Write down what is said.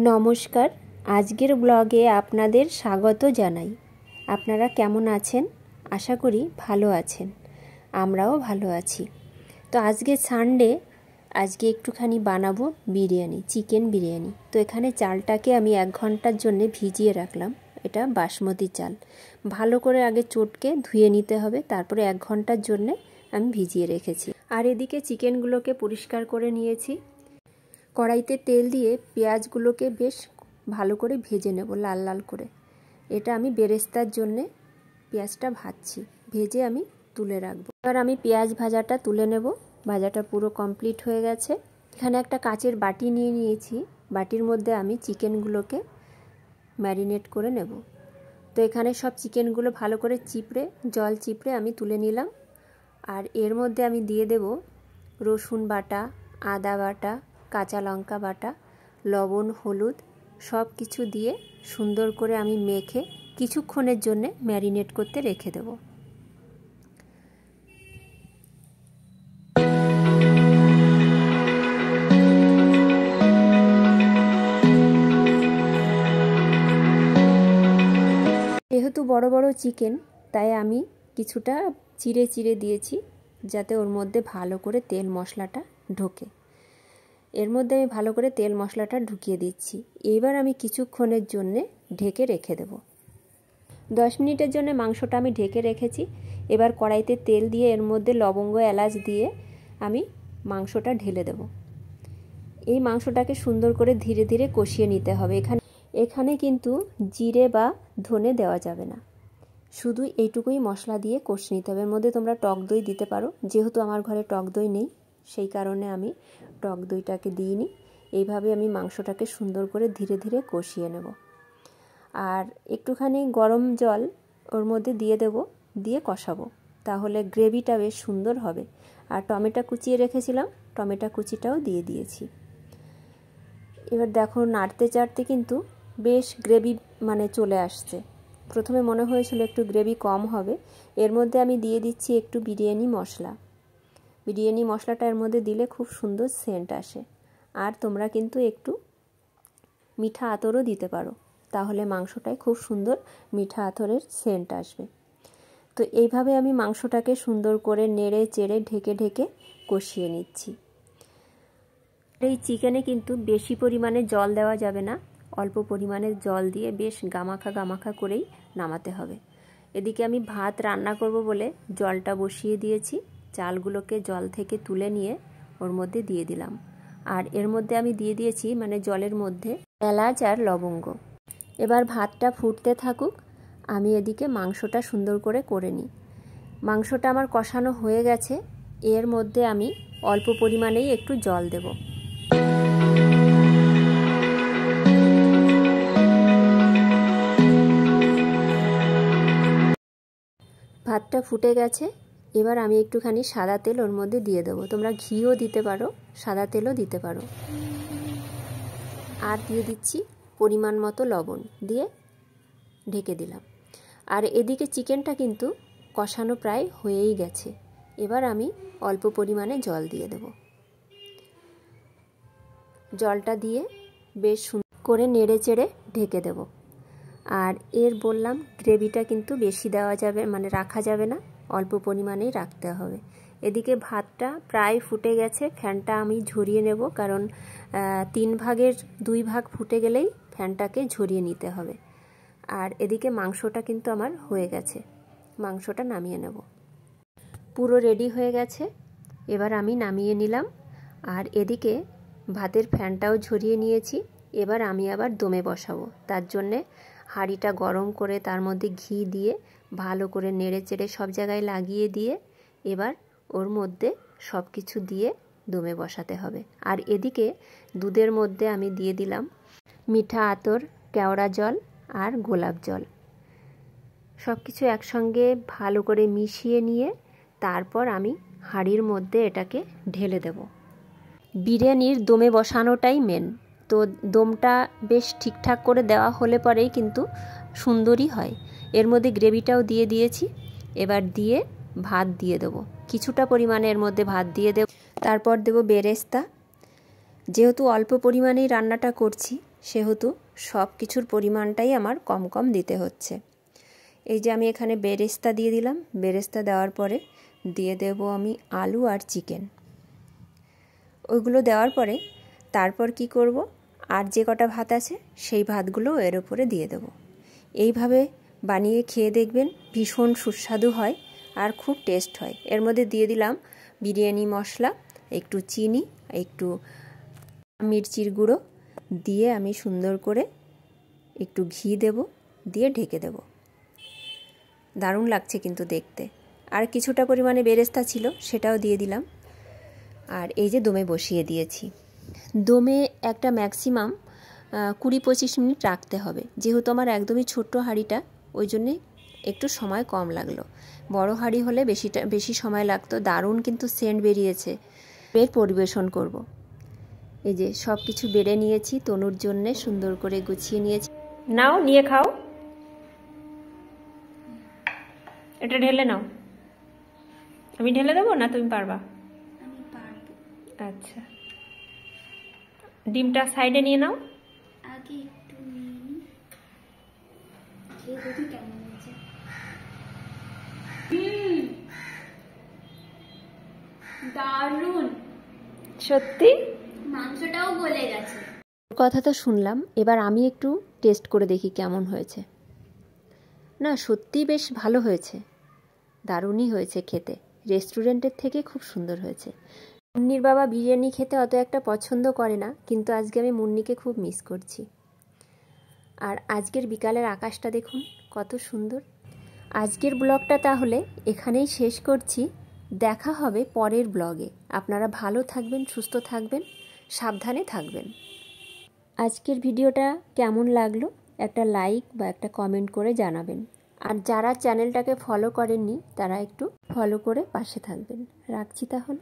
নমস্কার, আজকের ব্লগে আপনাদের স্বাগত জানাই। আপনারা কেমন আছেন? আশা করি ভালো আছেন। আমরাও ভালো আছি। তো আজকে সানডে, আজকে একটুখানি বানাবো বিরিয়ানি, চিকেন বিরিয়ানি। তো এখানে চালটাকে আমি 1 ঘন্টার জন্য ভিজিয়ে রাখলাম। এটা বাসমতি চাল। ভালো করে আগে চটকে ধুয়ে নিতে হবে, তারপরে 1 ঘন্টার জন্য আমি ভিজিয়ে রেখেছি। আর এদিকে চিকেনগুলোকে পরিষ্কার করে নিয়েছি। কড়াইতে তেল দিয়ে পেঁয়াজগুলোকে বেশ ভালো করে ভেজে নেব, লাল লাল করে। এটা আমি বেরেস্তার জন্যে পেঁয়াজটা ভাজছি, ভেজে আমি তুলে রাখবো। এবার আমি পেঁয়াজ ভাজাটা তুলে নেব। ভাজাটা পুরো কমপ্লিট হয়ে গেছে। এখানে একটা কাচের বাটি নিয়ে নিয়েছি। বাটির মধ্যে আমি চিকেনগুলোকে ম্যারিনেট করে নেব। তো এখানে সব চিকেনগুলো ভালো করে চিপড়ে, জল চিপড়ে আমি তুলে নিলাম। আর এর মধ্যে আমি দিয়ে দেব রসুন বাটা, আদা বাটা, কাঁচা লঙ্কা বাটা, লবণ, হলুদ সব কিছু দিয়ে সুন্দর করে আমি মেখে কিছুক্ষণের জন্য ম্যারিনেট করতে রেখে দেব। যেহেতু বড় বড় চিকেন, তাই আমি কিছুটা চিড়ে চিড়ে দিয়েছি, যাতে ওর মধ্যে ভালো করে তেল মশলাটা ঢোকে। এর মধ্যে আমি ভালো করে তেল মশলাটা ঢুকিয়ে দিচ্ছি। এবার আমি কিছুক্ষণের জন্য ঢেকে রেখে দেব। 10 মিনিটের জন্য মাংসটা আমি ঢেকে রেখেছি। এবার কড়াইতে তেল দিয়ে এর মধ্যে লবঙ্গ, এলাচ দিয়ে আমি মাংসটা ঢেলে দেব। এই মাংসটাকে সুন্দর করে ধীরে ধীরে কষিয়ে নিতে হবে। এখানে কিন্তু জিরে বা ধনে দেওয়া যাবে না, শুধু এইটুকুই মশলা দিয়ে কষিয়ে নিতে হবে। এর মধ্যে তোমরা টক দই দিতে পারো, যেহেতু আমার ঘরে টক দই নেই সেই কারণে আমি টক দইটাকে দিইনি। এইভাবে আমি মাংসটাকে সুন্দর করে ধীরে ধীরে কষিয়ে নেব। আর একটুখানি গরম জল ওর মধ্যে দিয়ে দেব, দিয়ে কষাবো, তাহলে গ্রেভিটা বেশ সুন্দর হবে। আর টমেটো কুচিয়ে রেখেছিলাম, টমেটো কুচিটাও দিয়ে দিয়েছি। এবার দেখো, নাড়তে চাড়তে কিন্তু বেশ গ্রেভি চলে আসছে। প্রথমে মনে হয়েছিল একটু গ্রেভি কম হবে। এর মধ্যে আমি দিয়ে দিচ্ছি একটু বিরিয়ানি মশলা। বিরিয়ানি মশলাটা এর মধ্যে দিলে খুব সুন্দর সেন্ট আসে। আর তোমরা কিন্তু একটু মিঠা আতরও দিতে পারো, তাহলে মাংসটায় খুব সুন্দর মিঠা আতরের সেন্ট আসবে। তো এইভাবে আমি মাংসটাকে সুন্দর করে নেড়ে চেড়ে ঢেকে ঢেকে কষিয়ে নিচ্ছি। এই চিকেনে কিন্তু বেশি পরিমাণে জল দেওয়া যাবে না, অল্প পরিমাণে জল দিয়ে বেশ গামাখা গামাখা করেই নামাতে হবে। এদিকে আমি ভাত রান্না করব বলে জলটা বসিয়ে দিয়েছি। চালগুলোকে জল থেকে তুলে নিয়ে ওর মধ্যে দিয়ে দিলাম। আর এর মধ্যে আমি দিয়ে দিয়েছি জলের মধ্যে এলাচ আর লবঙ্গ। এবার ভাতটা ফুটতে থাকুক, আমি এদিকে মাংসটা সুন্দর করে নিই। মাংসটা আমার কষানো হয়ে গেছে। এর মধ্যে আমি অল্প পরিমাণেই একটু জল দেব। ভাতটা ফুটে গেছে। এবার আমি একটুখানি সাদা তেল ওর মধ্যে দিয়ে দেবো। তোমরা ঘিও দিতে পারো, সাদা তেলও দিতে পারো। আর দিয়ে দিচ্ছি পরিমাণ মতো লবণ, দিয়ে ঢেকে দিলাম। আর এদিকে চিকেনটা কিন্তু কষানো প্রায় হয়েই গেছে। এবার আমি অল্প পরিমাণে জল দিয়ে দেব। জলটা দিয়ে বেশ সুন্দর করে নেড়ে চেড়ে ঢেকে দেব। আর বললাম গ্রেভিটা কিন্তু বেশি দেওয়া যাবে, রাখা যাবে না, অল্প পরিমাণেই রাখতে হবে। এদিকে ভাতটা প্রায় ফুটে গেছে। ফ্যানটা আমি ঝরিয়ে নেব, কারণ 3 ভাগের 2 ভাগ ফুটে গেলেই ফ্যানটাকে ঝরিয়ে নিতে হবে। আর এদিকে মাংসটা কিন্তু আমার হয়ে গেছে। মাংসটা নামিয়ে নেব। পুরো রেডি হয়ে গেছে। এবার আমি নামিয়ে নিলাম। আর এদিকে ভাতের ফ্যানটাও ঝরিয়ে নিয়েছি। এবার আমি আবার দমে বসাবো। তার জন্যে হাঁড়িটা গরম করে তার মধ্যে ঘি দিয়ে ভালো করে নেড়ে চেড়ে সব জায়গায় লাগিয়ে দিয়ে এবার ওর মধ্যে সব কিছু দিয়ে দমে বসাতে হবে। আর এদিকে দুধের মধ্যে আমি দিয়ে দিলাম মিঠা আতর, কেওড়া জল আর গোলাপ জল। সব কিছু একসঙ্গে ভালো করে মিশিয়ে নিয়ে তারপর আমি হাঁড়ির মধ্যে এটাকে ঢেলে দেব। বিরিয়ানির দমে বসানোটাই মেন। তো দমটা বেশ ঠিকঠাক করে দেওয়া হলে পরেই কিন্তু সুন্দরই হয়। এর মধ্যে গ্রেভিটাও দিয়ে দিয়েছি। এবার দিয়ে ভাত দিয়ে দেবো। কিছুটা পরিমাণে এর মধ্যে ভাত দিয়ে দেব। তারপর দেব বেরেস্তা। যেহেতু অল্প পরিমাণেই রান্নাটা করছি, সেহেতু সব কিছুর পরিমাণটাই আমার কম কম দিতে হচ্ছে। এই যে আমি এখানে বেরেস্তা দিয়ে দিলাম, বেরেস্তা দেওয়ার পরে দিয়ে দেব আমি আলু আর চিকেন। ওইগুলো দেওয়ার পরে তারপর কি করব, আর যে কটা ভাত আছে সেই ভাতগুলো এর উপরে দিয়ে দেব। এইভাবে বানিয়ে খেয়ে দেখবেন, ভীষণ সুস্বাদু হয় আর খুব টেস্ট হয়। এর মধ্যে দিয়ে দিলাম বিরিয়ানি মশলা, একটু চিনি, একটু মির্চির গুঁড়ো দিয়ে আমি সুন্দর করে একটু ঘি দেব, দিয়ে ঢেকে দেব। দারুণ লাগছে কিন্তু দেখতে। আর কিছুটা পরিমাণে বেরেস্তা ছিল, সেটাও দিয়ে দিলাম। আর এই যে দমে বসিয়ে দিয়েছি। দমে একটা ম্যাক্সিমাম 20-25 মিনিট রাখতে হবে। যেহেতু আমার একদমই ছোট্ট হাঁড়িটা, ওই জন্যে একটু সময় কম লাগলো। বড় হাঁড়ি হলে বেশি সময় লাগতো। দারুণ কিন্তু সেন্ট বেরিয়েছে। এর পরিবেশন করব। এই যে সব কিছু বেড়ে নিয়েছি, তনুর জন্যে সুন্দর করে গুছিয়ে নিয়েছি। নাও, নিয়ে খাও। এটা ঢেলে নাও। আমি ঢেলে দেবো না তুমি পারবা? আমি পারবো। আচ্ছা, ডিমটা সাইডে নিয়ে নাও। আগে একটু নিয়ে নিই, খেয়ে দেখি কেমন হয়েছে। দারুণ, সত্যি মাংসটাও গলে গেছে। কথা তো শুনলাম, এবার আমি একটু টেস্ট করে দেখি কেমন হয়েছে। না, সত্যিই বেশ ভালো হয়েছে, দারুণই হয়েছে খেতে। রেস্টুরেন্টের থেকে খুব সুন্দর হয়েছে। মুন্নির বাবা বিরিয়ানি খেতে অত একটা পছন্দ করে না, কিন্তু আজকে আমি মুন্নিকে খুব মিস করছি। আর আজকের বিকালের আকাশটা দেখুন কত সুন্দর। আজকের ব্লগটা তাহলে এখানেই শেষ করছি। দেখা হবে পরের ব্লগে। আপনারা ভালো থাকবেন, সুস্থ থাকবেন, সাবধানে থাকবেন। আজকের ভিডিওটা কেমন লাগলো একটা লাইক বা একটা কমেন্ট করে জানাবেন। আর যারা চ্যানেলটাকে ফলো করেননি তারা একটু ফলো করে পাশে থাকবেন। রাখছি তাহলে।